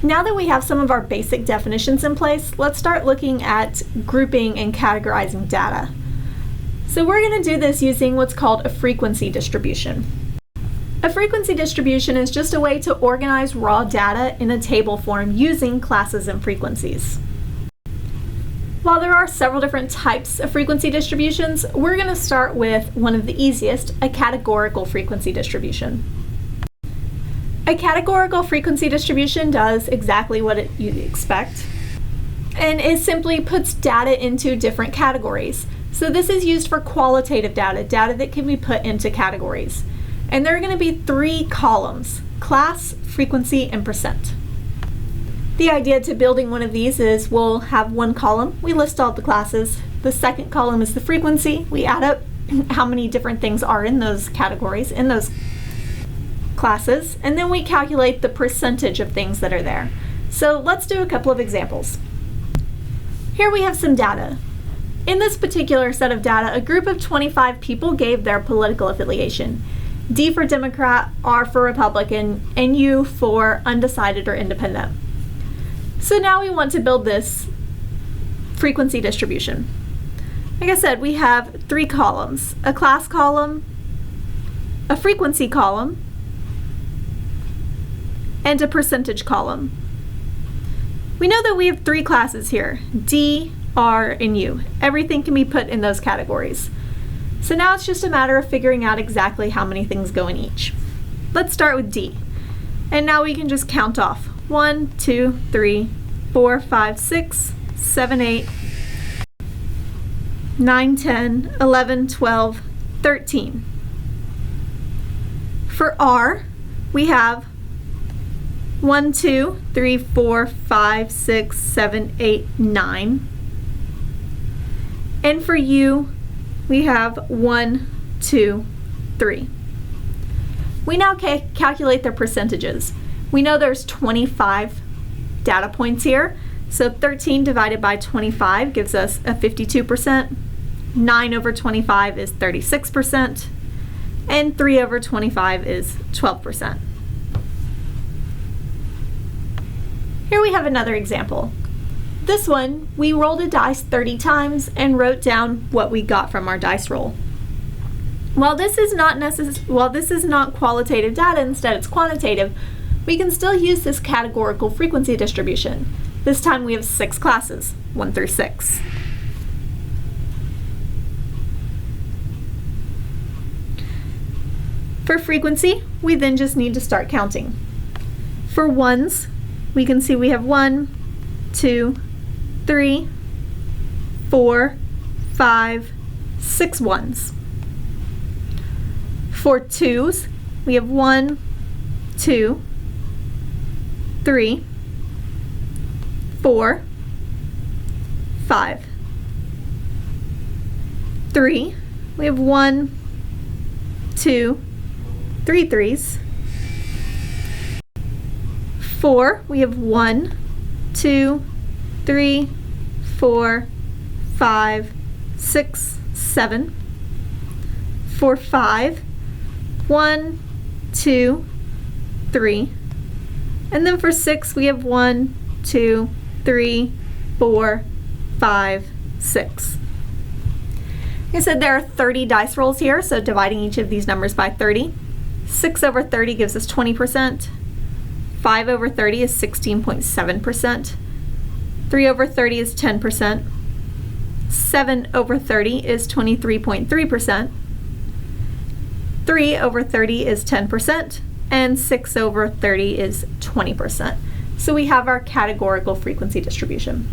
Now that we have some of our basic definitions in place, let's start looking at grouping and categorizing data. So we're going to do this using what's called a frequency distribution. A frequency distribution is just a way to organize raw data in a table form using classes and frequencies. While there are several different types of frequency distributions, we're going to start with one of the easiest, a categorical frequency distribution. A categorical frequency distribution does exactly what you'd expect, and it simply puts data into different categories. So this is used for qualitative data, data that can be put into categories. And there are going to be 3 columns: class, frequency, and percent. The idea to building one of these is we'll have one column, we list all the classes. The second column is the frequency. We add up how many different things are in those categories, in those classes, and then we calculate the percentage of things that are there. So let's do a couple of examples. Here we have some data. In this particular set of data, a group of 25 people gave their political affiliation. D for Democrat, R for Republican, and U for undecided or independent. So now we want to build this frequency distribution. Like I said, we have 3 columns: a class column, a frequency column, and a percentage column. We know that we have 3 classes here: D, R, and U. Everything can be put in those categories. So now it's just a matter of figuring out exactly how many things go in each. Let's start with D. And now we can just count off. 1, 2, 3, 4, 5, 6, 7, 8, 9, 10, 11, 12, 13. For R, we have 1, 2, 3, 4, 5, 6, 7, 8, 9. And for U, we have 1, 2, 3. We now calculate their percentages. We know there's 25 data points here, so 13 divided by 25 gives us a 52%, 9 over 25 is 36%, and 3 over 25 is 12%. Here we have another example. This one, we rolled a dice 30 times and wrote down what we got from our dice roll. While this is not qualitative data, instead it's quantitative, we can still use this categorical frequency distribution. This time we have 6 classes, 1 through 6. For frequency, we then just need to start counting. For ones, we can see we have 1, 2, 3, 4, 5, 6 ones. For twos, we have 1, 2, 3, 4, 5. 3, we have 1, 2, 3 threes. 4, we have 1, 2, 3, 4, 5, 6, 7. For 5, 1, 2, 3. And then for 6, we have 1, 2, 3, 4, 5, 6. Like I said, there are 30 dice rolls here, so dividing each of these numbers by 30. 6 over 30 gives us 20%. 5 over 30 is 16.7%. 3 over 30 is 10%. 7 over 30 is 23.3%. 3 over 30 is 10%. And 6 over 30 is 20%. So we have our categorical frequency distribution.